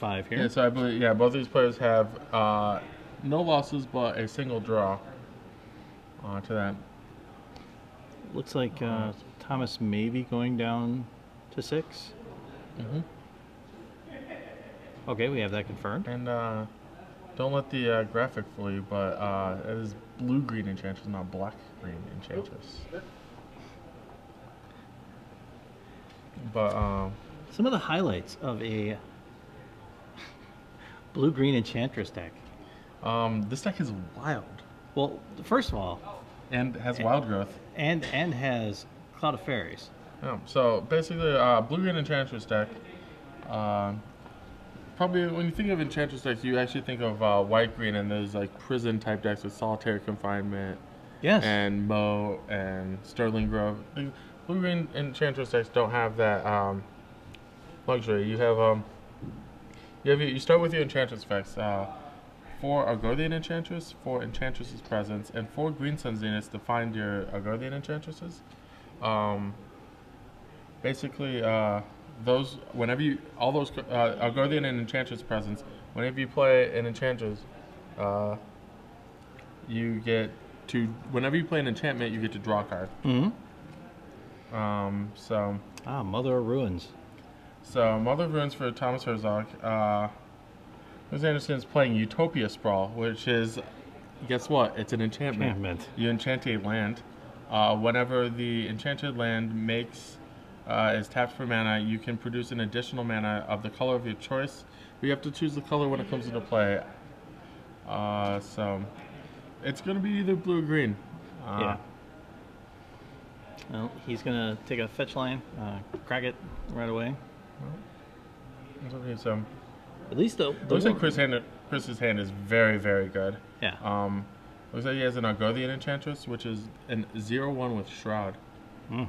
5 here. Yeah, so I believe, yeah, both these players have no losses but a single draw to that. Looks like Thomas may be going down to 6. Okay, we have that confirmed. And don't let the graphic fool you, but it is blue-green Enchantress, not black-green Enchantress. But some of the highlights of a blue-green Enchantress deck. this deck is wild. Well, first of all, And has wild growth. and has Cloud of Fairies. So basically, blue-green Enchantress deck. Probably when you think of Enchantress decks, you actually think of white-green, and there's like prison-type decks with Solitary Confinement, Yes. and Moe and Sterling Grove. Blue-green Enchantress decks don't have that luxury. You have you start with your Enchantress effects. 4 Argothian Enchantress, 4 Enchantress's Presence, and 4 Green Sun Zeniths to find your Argothian Enchantresses. Basically, those all those Argothian and Enchantress Presence, whenever you play an Enchantress, you get to, whenever you play an enchantment, you get to draw a card. So. Mother of Ruins. So Mother of Ruins for Thomas Herzog. Chris Anderson is playing Utopia Sprawl, which is, guess what? It's an enchantment. You enchant a land. Whenever the enchanted land is tapped for mana, you can produce an additional mana of the color of your choice. You have to choose the color when it comes into play. So it's going to be either blue or green. Yeah. Well, he's going to take a fetch line, crack it right away. Okay, so at least the looks like Chris's hand is very, very good. Yeah. Looks like he has an Argothian Enchantress, which is an 0/1 with Shroud,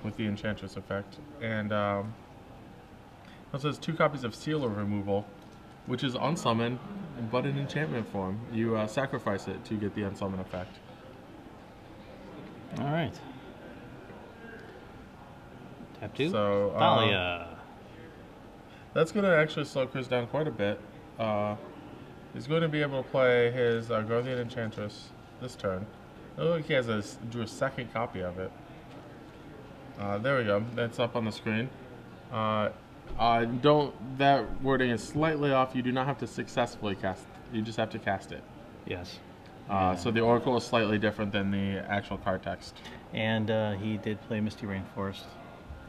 with the Enchantress effect. And also has 2 copies of Seal of Removal, which is unsummon, but in enchantment form. You sacrifice it to get the unsummon effect. All right. Tap 2. So Thalia. That's going to actually slow Chris down quite a bit. He's going to be able to play his Argothian Enchantress this turn. It looks like he drew a second copy of it. There we go. That's up on the screen. That wording is slightly off. You do not have to successfully cast. You just have to cast it. Yes. So the Oracle is slightly different than the actual card text. And he did play Misty Rainforest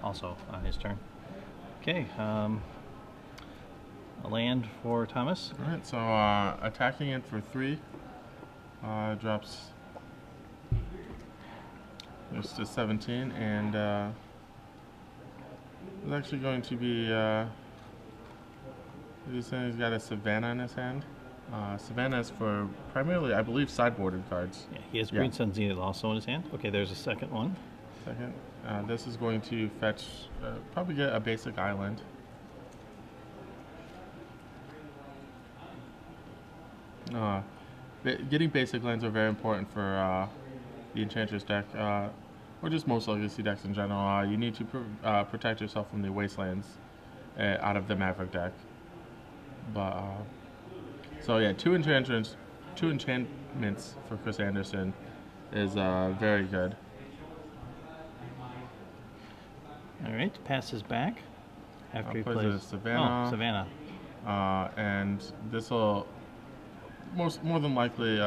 also on his turn. Okay. A land for Thomas. All right. So attacking it for 3 drops this to 17, and it's actually going to be. He's got a Savannah in his hand. Savannah is for primarily, I believe, sideboarded cards. Yeah, he has Green Sun Zenith also in his hand. Okay, there's a second one. This is going to fetch, probably get a basic island. Getting basic lands are very important for the Enchantress deck, or just most Legacy decks in general. You need to protect yourself from the Wastelands out of the Maverick deck. But so yeah, 2 enchantments for Chris Anderson is very good. All right, passes back after he plays Savannah. Oh, Savannah. And this will more than likely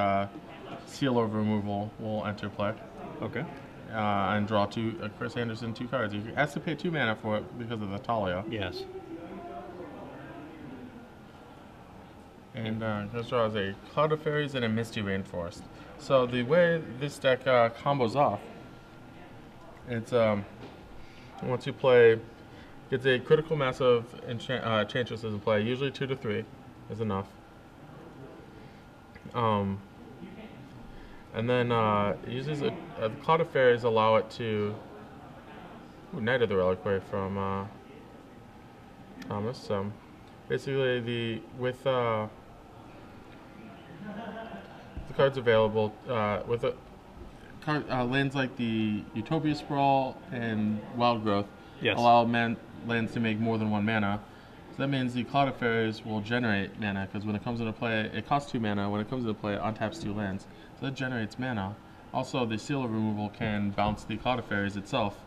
Seal of Removal will enter play. Okay. And draw Chris Anderson 2 cards. He has to pay 2 mana for it because of the Thalia. Yes. And Chris draws a Cloud of Fairies and a Misty Rainforest. So the way this deck combos off, it's once you play, gets a critical mass of Enchantresses in play. Usually 2 to 3 is enough. And then uses the Cloud of Fairies allow it to Knight of the Reliquary from Thomas. So basically, with the cards available, with lands like the Utopia Sprawl and Wild Growth allow lands to make more than 1 mana. So that means the Cloud of Fairies will generate mana, because when it comes into play, it costs 2 mana. When it comes into play, it untaps 2 lands. So that generates mana. Also, the seal of removal can bounce the Cloud of Fairies itself.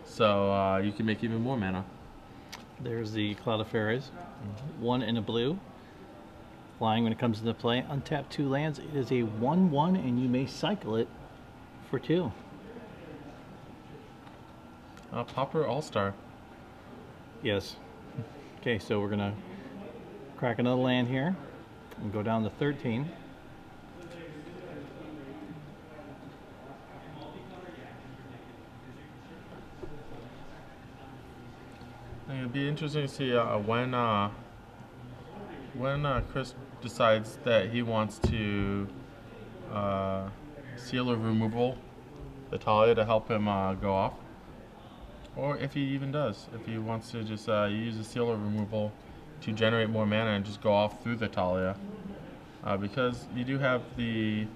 So you can make even more mana. There's the Cloud of Fairies. 1 in a blue. Flying when it comes into play. Untap 2 lands. It is a 1/1 and you may cycle it for 2. Popper All-Star. Yes. Okay, so we're gonna crack another land here and go down to 13. It'd be interesting to see when Chris decides that he wants to seal of removal the Talia to help him go off, or if he even does. If he wants to just use the seal of removal to generate more mana and just go off through the Talia, because you do have the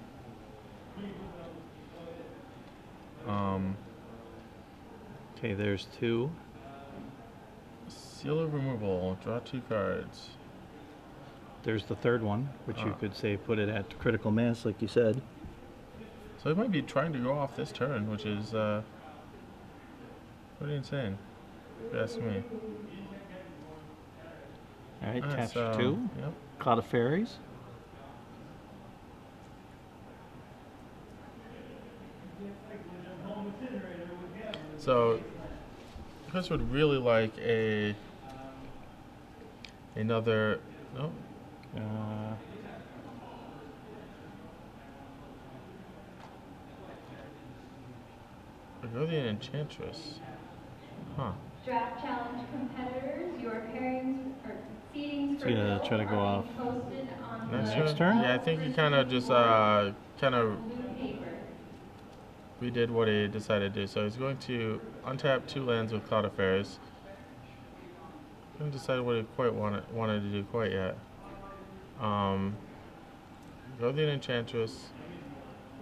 okay, there's 2. seal of removal. Draw 2 cards. There's the third one, which you could say put it at critical mass, like you said. So he might be trying to go off this turn, which is pretty insane, if you ask me. Alright, Alright, taps so, 2. Yep. Cloud of Fairies. So Chris would really like another. No. Burgundian Enchantress. Huh. Draft challenge competitors, your pairings or seedings for gonna Bill try to go are off being posted on next turn? Yeah, I think he kind of just kind of blue paper. redid what he decided to do. So he's going to untap 2 lands with Cloud of Fairies. Haven't decided what he quite wanted to do quite yet. Burgundian Enchantress,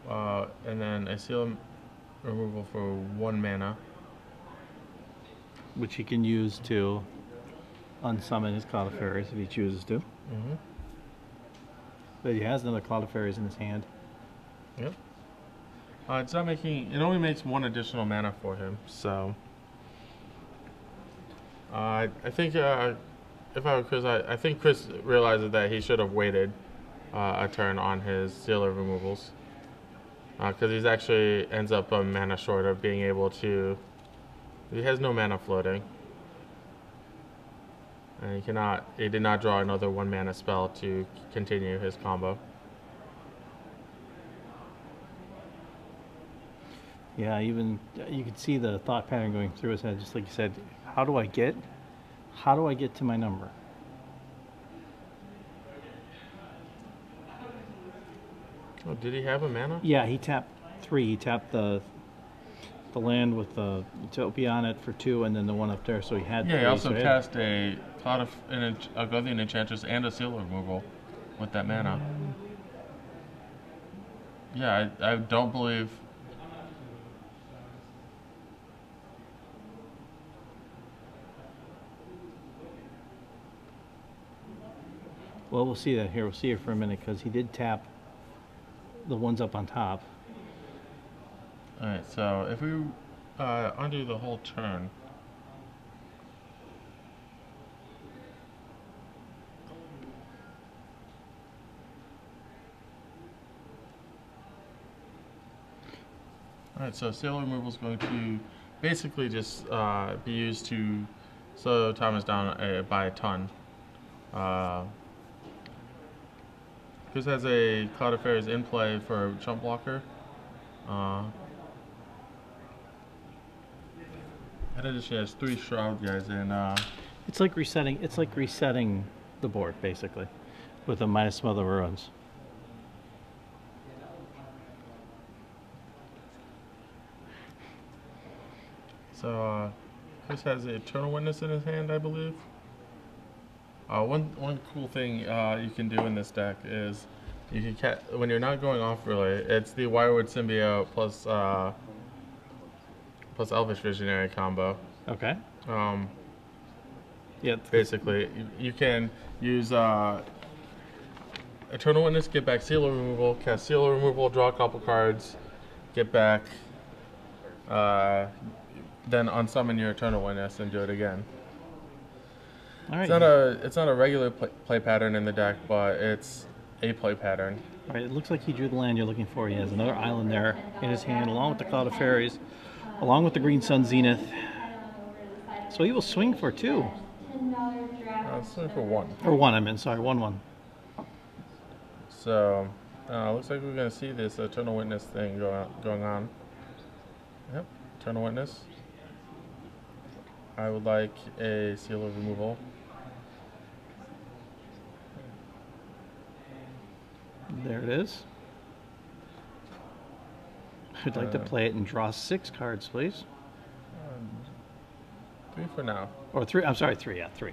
and then a seal removal for 1 mana. Which he can use to unsummon his Cloud of Fairies if he chooses to. But he has another Cloud of Fairies in his hand. Yep. It's not making. It only makes 1 additional mana for him. So I think if I were Chris, I think Chris realizes that he should have waited a turn on his sealer removals, because he's actually ends up a mana short of being able to. He has no mana floating, and he cannot. He did not draw another 1 mana spell to continue his combo. Yeah, even you could see the thought pattern going through his head, just like you said. How do I get to my number? Oh, did he have a mana? Yeah, he tapped 3. He tapped the land with the Utopia on it for 2, and then the one up there. So he had. Yeah, 3, he also so cast a Cloud of a Guardian Enchantress and a seal removal with that mana. Yeah, I don't believe. Well, we'll see that here. We'll see it for a minute because he did tap the ones up on top. Alright, so if we undo the whole turn. Alright, so seal removal is going to basically just be used to slow Thomas down by a ton. Chris has a Cloud of Fairies in play for chump blocker. In addition, he has 3 Shroud guys, and It's like resetting. It's like resetting the board basically, with a minus some other runs. so Chris has the Eternal Witness in his hand, I believe. One cool thing you can do in this deck is you can when you're not going off really, it's the Wirewood Symbiote plus Elvish Visionary combo. Okay. Yeah. Basically, you can use Eternal Witness, get back Seal Removal, cast Seal Removal, draw a couple cards, get back, then unsummon your Eternal Witness and do it again. All right. It's not a regular play pattern in the deck, but it's a play pattern. All right, it looks like he drew the land you're looking for. He has another island there in his hand, along with the Cloud of Fairies, along with the Green Sun Zenith. So he will swing for 2. Swing for 1. Or 1, I meant, sorry, 1/1. So, looks like we're going to see this Eternal Witness thing going on. Yep, Eternal Witness. I would like a Seal of Removal. There it is. I'd like to play it and draw 6 cards, please. 3 for now. Or 3, I'm sorry, 3, yeah, 3.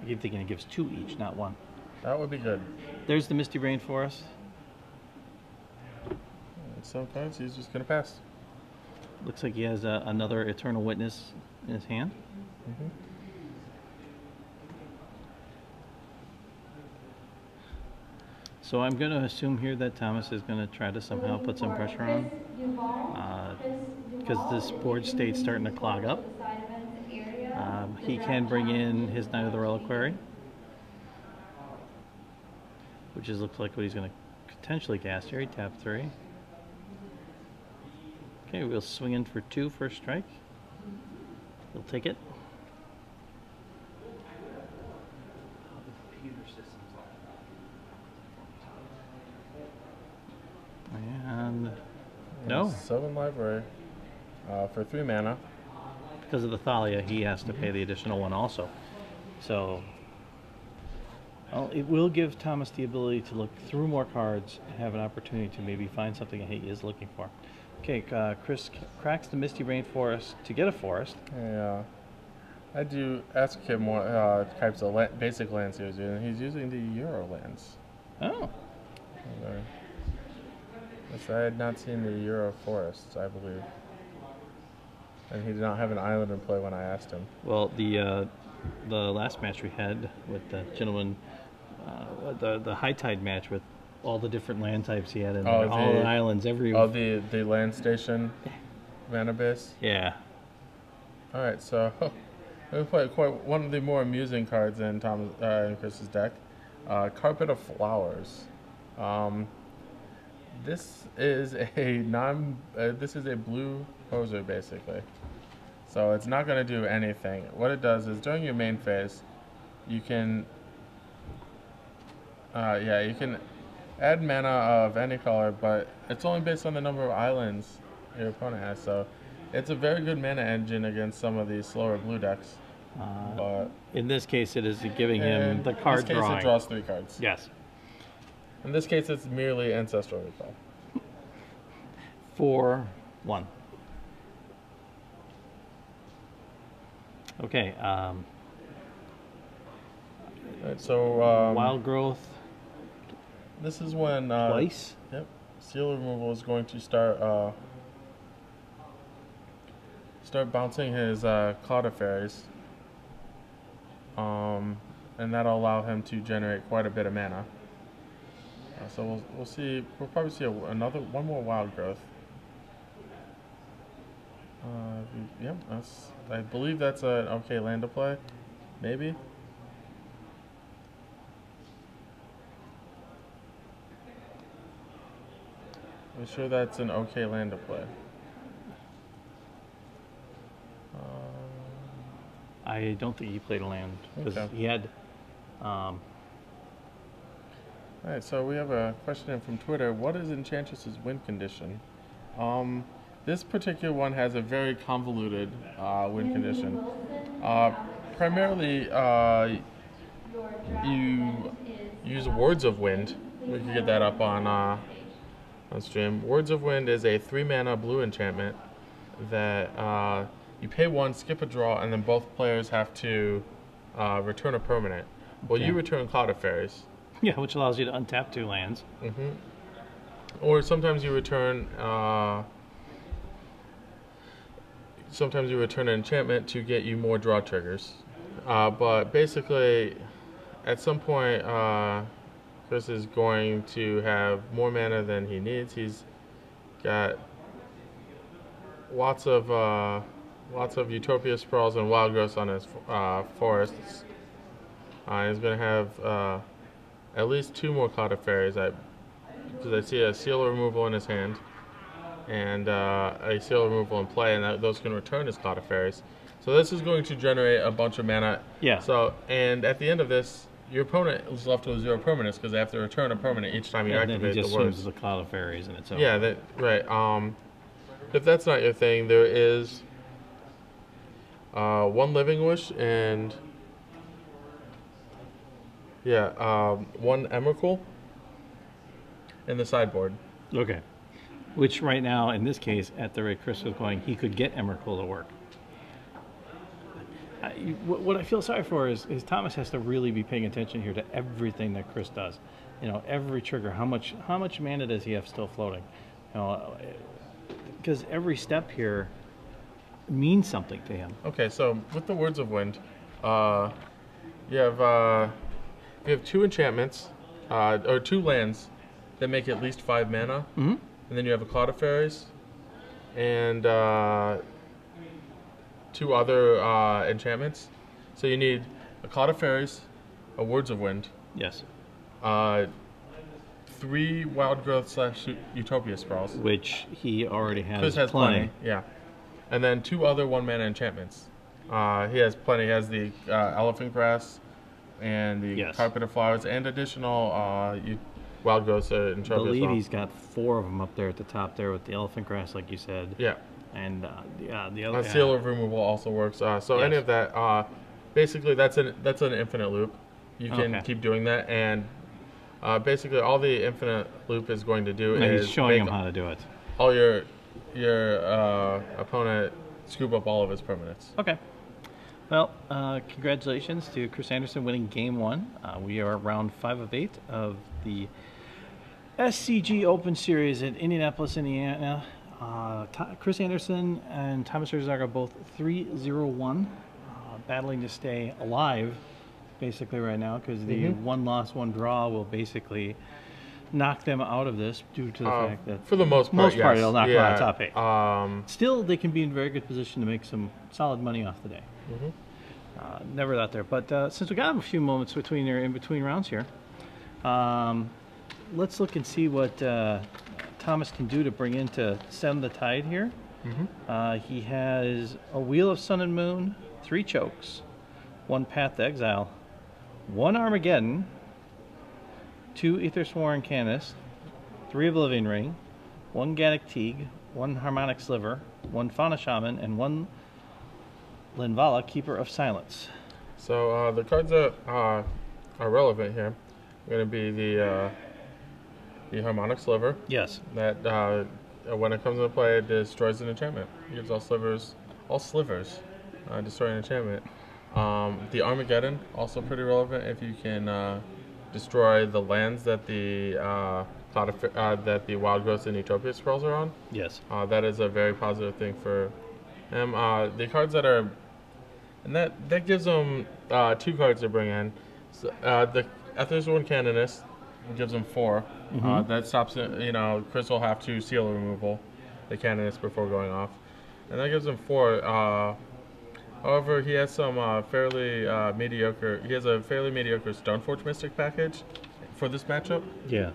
I keep thinking it gives 2 each, not 1. That would be good. There's the Misty Rainforest. Some cards he's just going to pass. Looks like he has another Eternal Witness in his hand. Mm-hmm. So I'm going to assume here that Thomas is going to try to somehow put some pressure on, because this board state's starting to clog up. He can bring in his Knight of the Reliquary, which looks like what he's going to potentially cast here. He tapped 3. Okay, we'll swing in for 2 first strike. He'll take it. And no. 7 library for 3 mana. Because of the Thalia, he has to pay the additional 1 also. So, well, it will give Thomas the ability to look through more cards and have an opportunity to maybe find something he is looking for. Okay, Chris cracks the Misty Rainforest to get a forest. Yeah. I do ask him what types of basic lands he was using. He's using the Euro lands. Oh. Okay. Yes, I had not seen the Euro forests, I believe. And he did not have an island in play when I asked him. Well, the last match we had with the gentleman, the High Tide match with all the different land types he had in there, all the islands, every... Oh, the land station mana base? Yeah. Alright, so we play quite one of the more amusing cards in in Chris's deck. Carpet of Flowers. This is a blue poser basically. So it's not going to do anything. What it does is during your main phase, you can you can add mana of any color, but it's only based on the number of islands your opponent has. So it's a very good mana engine against some of these slower blue decks. But in this case, it is giving him the card drawing. In this case, it draws 3 cards. Yes. In this case, it's merely Ancestral Recall. 4/1. Okay. Right, so Wild Growth. This is when Twice. Yep. Seal removal is going to start bouncing his Cloud of Fairies. And that'll allow him to generate quite a bit of mana. So we'll see. We'll probably see one more Wild Growth. Yep, I believe that's an okay land to play. Maybe. I'm sure that's an okay land to play. I don't think he played a land because he had. Alright, so we have a question in from Twitter. What is Enchantress's win condition? This particular one has a very convoluted win condition. Primarily, you use Words of Wind. We can get that up on stream. Words of Wind is a 3 mana blue enchantment that you pay 1, skip a draw, and then both players have to return a permanent. Well, you return Cloud of Fairies. Yeah, which allows you to untap 2 lands. Mm-hmm. Or sometimes you return an enchantment to get you more draw triggers. but basically, at some point, Chris is going to have more mana than he needs. He's got lots of Utopia Sprawls and Wild Growths on his forests. He's going to have at least 2 more Cloud of Fairies, because I see a seal removal in his hand and a seal removal in play, and those can return his Cloud of Fairies. So this is going to generate a bunch of mana. Yeah. So, and at the end of this, your opponent is left with 0 permanents because they have to return a permanent each time you activate the words. And then he just swings the Cloud of Fairies and it's over. Yeah, right. If that's not your thing, there is 1 Living Wish and 1 Emrakul in the sideboard. Okay. Which right now, in this case, at the rate Chris was going, he could get Emrakul to work. What I feel sorry for is Thomas has to really be paying attention here to everything that Chris does. You know, every trigger. How much mana does he have still floating? You know, because every step here means something to him. Okay, so with the Words of Wind, you have 2 enchantments or 2 lands that make at least 5 mana, and then you have a Cloud of Fairies and 2 other enchantments. So you need a Cloud of Fairies, a Words of Wind. Yes. 3 Wild Growth / Utopia Sprawls. Which he already has. Chris has plenty. Yeah. And then 2 other 1-mana enchantments. He has plenty. He has the Elephant Grass and the Carpet of Flowers and additional Wild Growth enchantments. I believe he's got 4 of them up there at the top there with the Elephant Grass, like you said. Yeah. And the other seal of removal also works. So any of that, basically that's an infinite loop. You can keep doing that, and basically all the infinite loop is going to do is he's showing him how to do it. All your opponent scoop up all of his permanents. Okay. Well, congratulations to Chris Anderson winning Game 1. We are round 5 of 8 of the SCG Open Series in Indianapolis, Indiana. Chris Anderson and Thomas Herzog are both 3-0-1, battling to stay alive, basically right now, because the 1 loss, 1 draw will basically knock them out of this due to the fact that for the most part, it'll knock them out of top 8. Still, they can be in very good position to make some solid money off the day. Never that there, but since we got a few moments in between rounds here, let's look and see what Thomas can do to bring in to stem the tide here. He has a Wheel of Sun and Moon, 3 Chokes, 1 Path to Exile, 1 Armageddon, 2 Aethersworn Canis, 3 Oblivion Ring, 1 Gaddock Teague, 1 Harmonic Sliver, 1 Fauna Shaman, and 1 Linvala, Keeper of Silence. So the cards that are relevant here are going to be the Harmonic Sliver. Yes. That when it comes into play, it destroys an enchantment. It gives all slivers, destroy an enchantment. The Armageddon, also pretty relevant if you can destroy the lands that the that the Wild Growths and Utopia Sprawls are on. Yes. That is a very positive thing for him. The cards that are, and that gives them 2 cards to bring in. So, the Aethersworn Canonist gives them 4. That stops it. You know, Chris will have to seal removal the Canonist before going off, and that gives him 4. However, he has some fairly mediocre. He has a fairly mediocre Stoneforge Mystic package for this matchup. Yeah.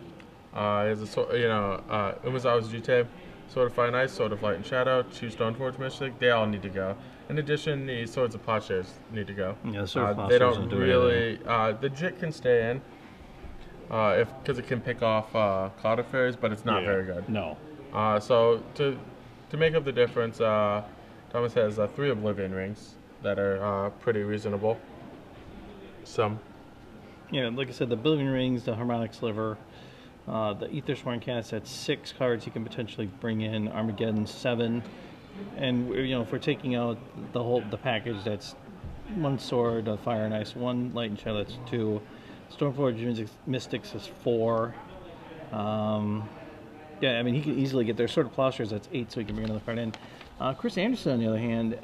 He has a Umazawa's Jute, Sword of Fire and Ice, Sword of Light and Shadow, 2 Stoneforge Mystic. They all need to go. In addition, the Swords of Plowshares need to go. Yeah, the Sword of Plowshares they don't really. The Jit can stay in, because it can pick off Cloud of Fairies, but it's not very good. No. So to make up the difference, Thomas has 3 Oblivion Rings that are pretty reasonable. Yeah, like I said, the Oblivion Rings, the Harmonic Sliver, the Aethersworn Canis, that's 6 cards you can potentially bring in. Armageddon, 7, and if we're taking out the package, that's 1 Sword of Fire and Ice, 1 Light and Shadow, that's 2. Stoneforge Mystics is 4. Yeah, I mean, he can easily get there. Sword of Plowshares, that's 8, so he can bring another card in. Chris Anderson, on the other hand,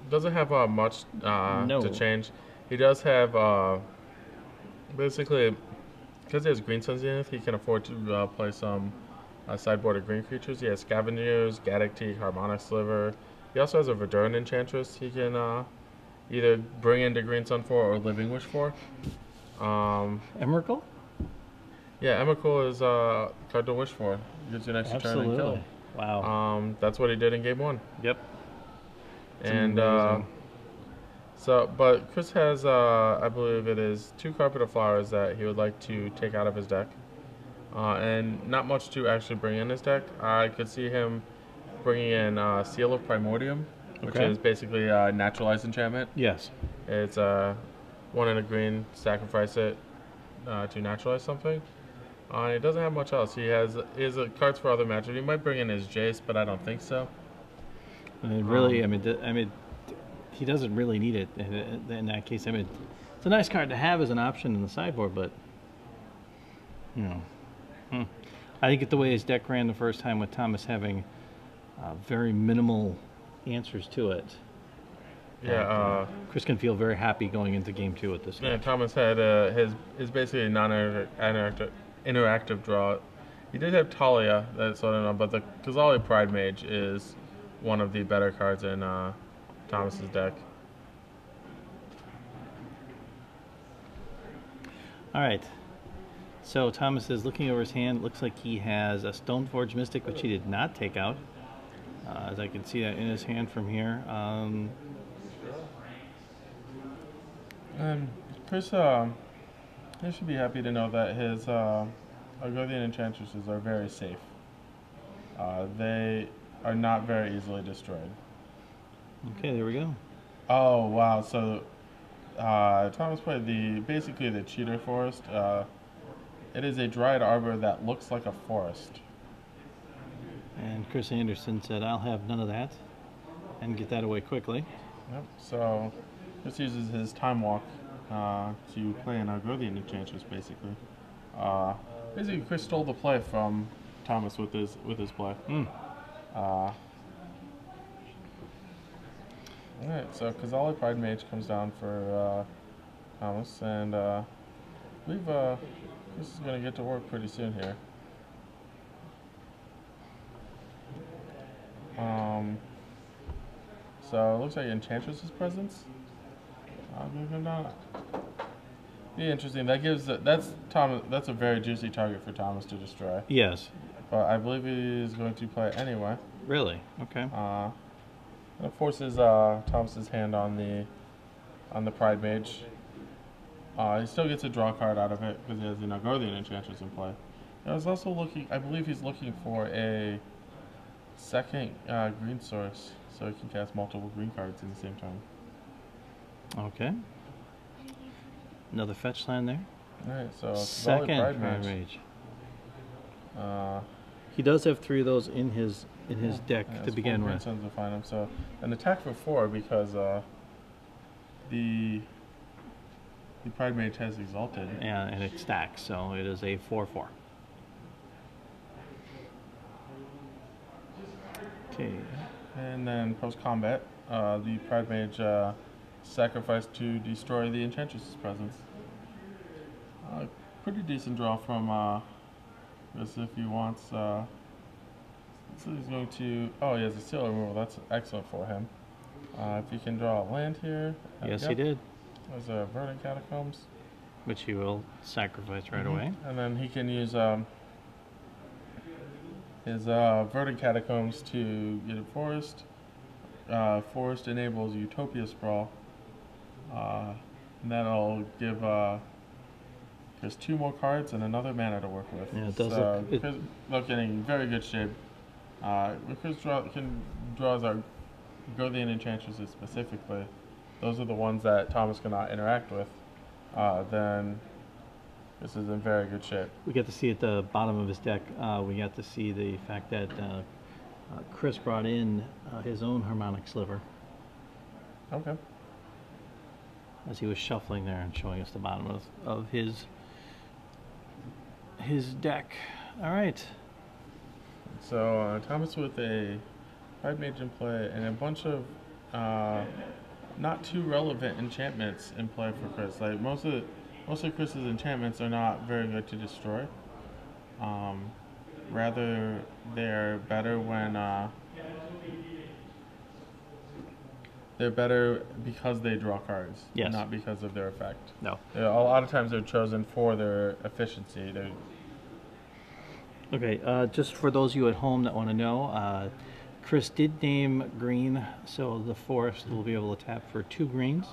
Doesn't have much No. to change. He does have basically, because he has green Zenith, he can afford to play some sideboarded green creatures. He has Scavengers, Gaddock, Harmonic Sliver. He also has a Verduran Enchantress he can either bring into Green Sun for or Living Wish for. Emrakul? Yeah, Emrakul is a card to wish for. Gives you an extra turn and kill. Wow. That's what he did in game 1. Yep. And amazing. but Chris has, I believe it is 2 Carpet of Flowers that he would like to take out of his deck. And not much to actually bring in his deck. I could see him bringing in Seal of Primordium, which is basically a naturalized enchantment. Yes. It's 1 in a green, sacrifice it to naturalize something. He doesn't have much else. He has cards for other matchups. He might bring in his Jace, but I don't think so. I mean, really, I mean, he doesn't really need it in that case. I mean, it's a nice card to have as an option in the sideboard, but you know, I think the way his deck ran the first time with Thomas having very minimal answers to it. Yeah, Chris can feel very happy going into game 2 with this. Yeah, Thomas had his basically a non-interactive draw. He did have Talia, that's what I know, but the Kazali Pride Mage is one of the better cards in Thomas's deck. All right. So Thomas is looking over his hand. Looks like he has a Stoneforge Mystic, which he did not take out. As I can see that in his hand from here. And Chris, he should be happy to know that his Argothian Enchantresses are very safe. They are not very easily destroyed. Okay, there we go. Oh wow! So Thomas played basically the Cheater Forest. It is a dried arbor that looks like a forest. And Chris Anderson said, "I'll have none of that," and get that away quickly. Yep. So Chris uses his Time Walk to play an Argothian Enchantress, basically. Basically, Chris stole the play from Thomas with his play. Alright, so Kazali Pride Mage comes down for Thomas, and I believe this is going to get to work pretty soon here. So it looks like Enchantress's presence. I'm going to come down. Be interesting. That's a very juicy target for Thomas to destroy. Yes. But I believe he is going to play it anyway. Really? Okay. It forces Thomas's hand on the Pride Mage. He still gets a draw card out of it because he has the Argothian Enchantress in play. I was also looking. I believe he's looking for a second green source, so he can cast multiple green cards at the same time. Okay. Another fetch land there. All right. So second Pride Mage. He does have 3 of those in his deck to begin with. To find him. So an attack for 4 because the Pride Mage has exalted. Yeah, and it stacks, so it is a 4/4. Okay. And then post combat, the Pride Mage sacrificed to destroy the Enchantress's presence. Pretty decent draw from this if he wants. So he's going to. Oh, he has a seal removal. That's excellent for him. If he can draw a land here. Yes, he did. There's a Verdant Catacombs, which he will sacrifice right away. And then he can use his Verdant Catacombs to get a forest. Forest enables Utopia Sprawl. And that'll give Chris 2 more cards and another mana to work with. Yeah, it does Chris looking in very good shape. Chris can draw our Argothian Enchantresses specifically. Those are the ones that Thomas cannot interact with. Then this is in very good shape. We get to see at the bottom of his deck, we got to see the fact that Chris brought in his own Harmonic Sliver. Okay. As he was shuffling there and showing us the bottom of his deck. All right. So Thomas with a Pride Mage in play, and a bunch of not too relevant enchantments in play for Chris. Like most of Chris's enchantments are not very good to destroy. Rather, they're better when they're better because they draw cards, yes, not because of their effect. No. A lot of times they're chosen for their efficiency. Okay, just for those of you at home that want to know, Chris did name green, so the forest will be able to tap for 2 greens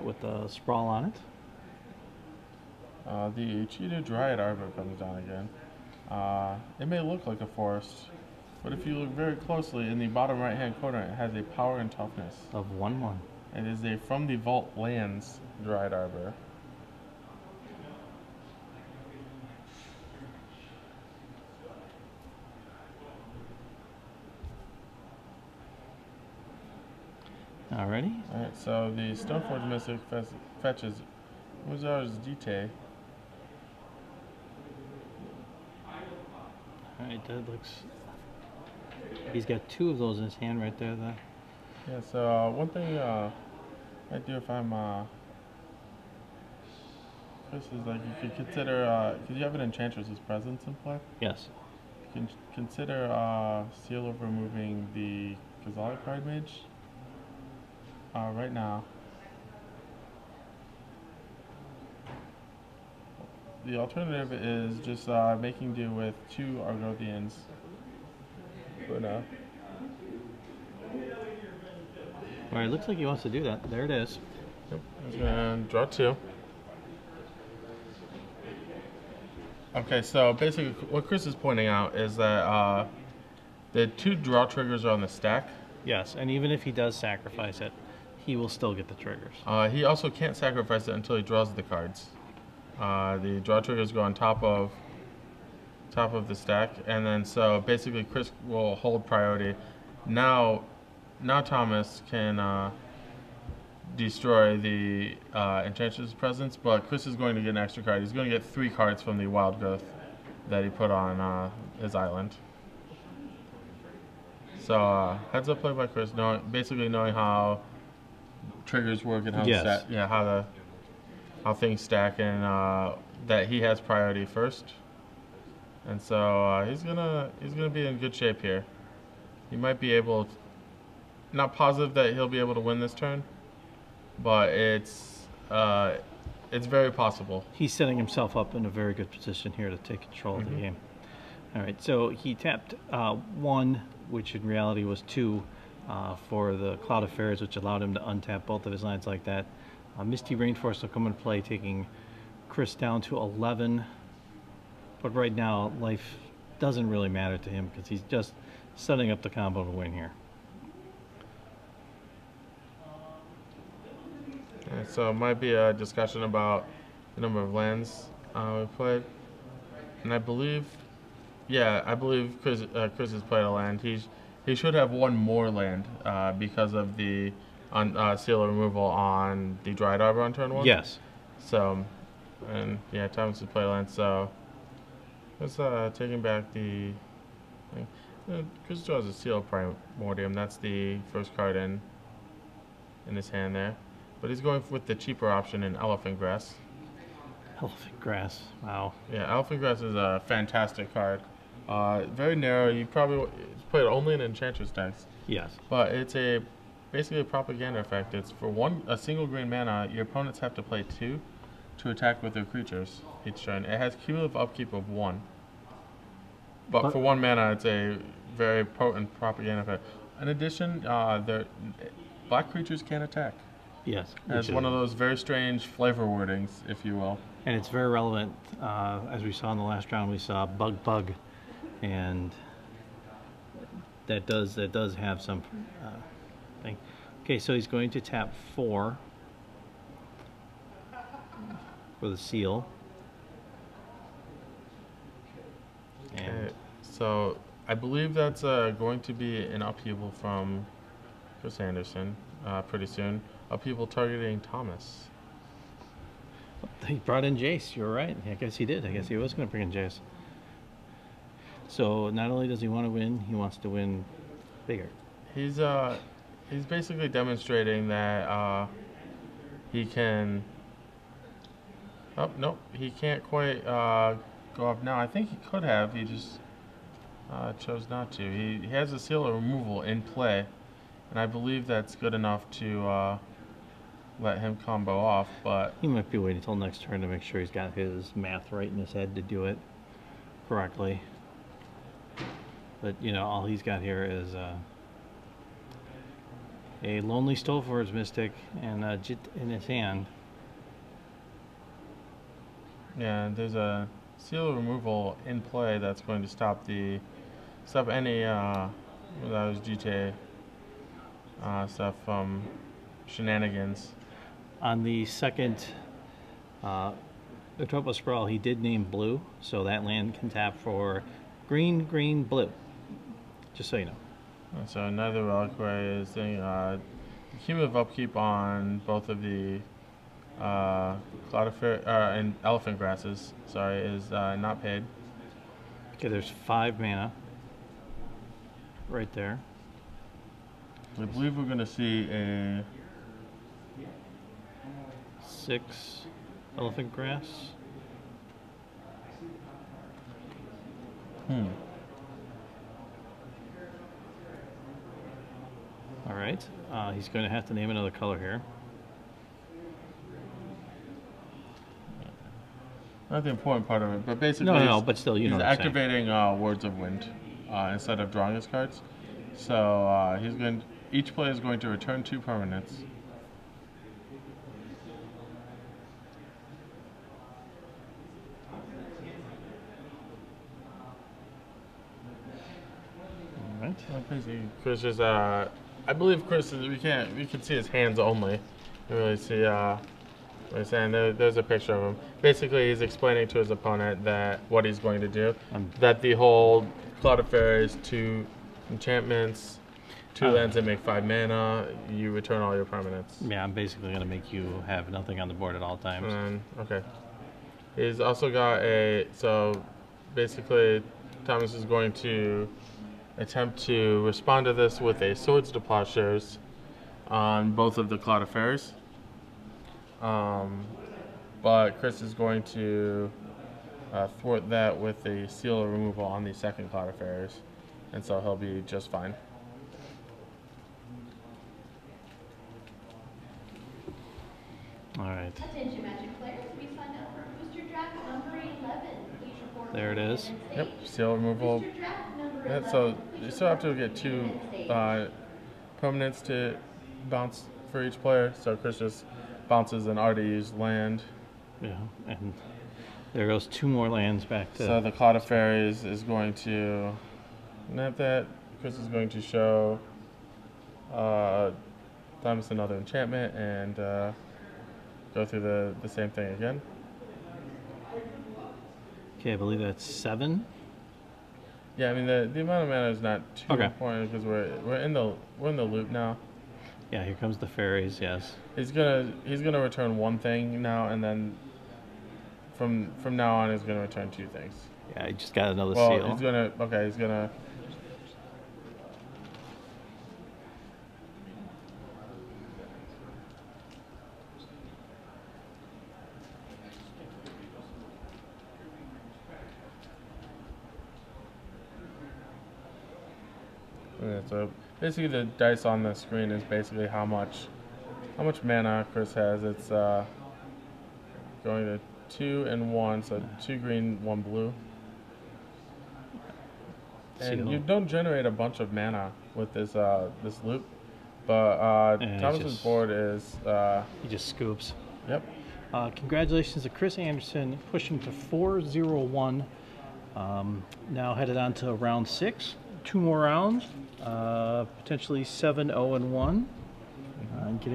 with a sprawl on it. The cheated Dryad Arbor comes down again. It may look like a forest, but if you look very closely in the bottom right hand corner, it has a power and toughness of 1/1. It is a From the Vault Lands Dryad Arbor. Alrighty. Alright, so the Stoneforge Mystic fetches Muzar's Dite. Alright, that looks... He's got 2 of those in his hand right there. Yeah, so one thing I do if I'm Chris is like, you could consider, because you have an Enchantress's Presence in play. Yes. You can consider Seal of removing the Ghazali Pride Mage right now. The alternative is just making do with 2 Argothians for now. Alright, looks like he wants to do that. There it is. Yep, he's gonna draw 2. Okay, so basically what Chris is pointing out is that the 2 draw triggers are on the stack. Yes, and even if he does sacrifice it, he will still get the triggers. He also can't sacrifice it until he draws the cards. The draw triggers go on top of the stack, and then so basically Chris will hold priority. Now Thomas can destroy the Enchantress's Presence, but Chris is going to get an extra card. He's going to get 3 cards from the Wild Growth that he put on his island. So heads up play by Chris, basically knowing how triggers work and how how things stack, and that he has priority first. And so he's gonna be in good shape here. He might be able, not positive that he'll be able to win this turn, but it's very possible. He's setting himself up in a very good position here to take control of the game. All right, so he tapped 1, which in reality was 2, for the Cloud of Fairies, which allowed him to untap both of his lands like that. Misty Rainforest will come into play, taking Chris down to 11. But right now, life doesn't really matter to him because he's just setting up the combo to win here. Yeah, so it might be a discussion about the number of lands we played. And I believe Chris has played a land. He should have 1 more land because of the seal of removal on the Dryad Arbor on turn 1. Yes. So, and yeah, Thomas has played land. So, let's taking back the. Chris draws a Seal of Primordium. That's the first card in his hand there. But he's going with the cheaper option in Elephant Grass. Elephant Grass, wow. Yeah, Elephant Grass is a fantastic card. Very narrow. You probably play it only in Enchantress decks. Yes. But it's basically a propaganda effect. It's for a single green mana, your opponents have to play 2 to attack with their creatures each turn. It has cumulative upkeep of 1. But for 1 mana, it's a very potent propaganda effect. In addition, black creatures can't attack. Yes. It's one of those very strange flavor wordings, if you will. And it's very relevant. As we saw in the last round, we saw Bug, and that does have some thing. Okay, so he's going to tap 4 for the seal. And so I believe that's going to be an upheaval from Chris Anderson pretty soon. Upheaval targeting Thomas. He brought in Jace, you're right. I guess he did. I guess he was going to bring in Jace. So not only does he want to win, he wants to win bigger. He's basically demonstrating that he can. Oh nope, he can't quite go up now. I think he could have. He just chose not to. He has a seal of removal in play, and I believe that's good enough to let him combo off. But He might be waiting until next turn to make sure he's got his math right in his head to do it correctly. But you know, all he's got here is a Lonely Stoveforge Mystic and a Jit in his hand. yeah, there's a seal of removal in play that's going to stop any that was GTA stuff from shenanigans. On the second Utopa Sprawl, he did name blue, so that land can tap for green, green, blue. Just so you know. So another reliquary is saying cumulative upkeep on both of the and elephant grasses. Sorry, is not paid. Okay, there's 5 mana right there. I believe we're going to see a 6 elephant grass. All right, he's going to have to name another color here. Not the important part of it, but basically, No, but still, you know he's what I'm saying. activating Words of Wind instead of drawing his cards. So each player is going to return 2 permanents. All right. Chris is I believe Chris is, we can see his hands only. You really see what he's saying. There's a picture of him. Basically, he's explaining to his opponent that what he's going to do. That the whole Cloud of Fairies, 2 enchantments, 2 lands that make 5 mana. You return all your permanents. Yeah, I'm basically going to make you have nothing on the board at all times. Okay. He's also got so basically Thomas is going to attempt to respond to this with a Swords to Plowshares on both of the Cloud of Fairies. But Chris is going to thwart that with a seal of removal on the second Cloud of Fairies, and so he'll be just fine. All right. Attention Magic players, we signed up for booster draft number 11. Please report There it is. Yep, seal removal. Booster draft number Yeah, 11. so you still have to get 2 permanents to bounce for each player. So Chris just bounces an already used land. Yeah, and there goes 2 more lands back to. So the Cloud of Fairies is going to nap that. Chris is going to show Thomas another enchantment and go through the same thing again. Okay, I believe that's 7. Yeah, I mean the amount of mana is not too Okay. important because we're in the loop now. Yeah, here comes the fairies. Yes. He's gonna return 1 thing now, and then from now on he's gonna return 2 things. Yeah, he just got another Well, seal. he's gonna yeah, so basically the dice on the screen is basically how much mana Chris has. It's going to 2 and 1, so 2 green, 1 blue. And Seal. you don't generate a bunch of mana with this this loop, but And Thomas's just- board is He just scoops. yep. Congratulations to Chris Anderson, pushing to 4-0-1. Now headed on to round 6. 2 more rounds, potentially 7-0-1.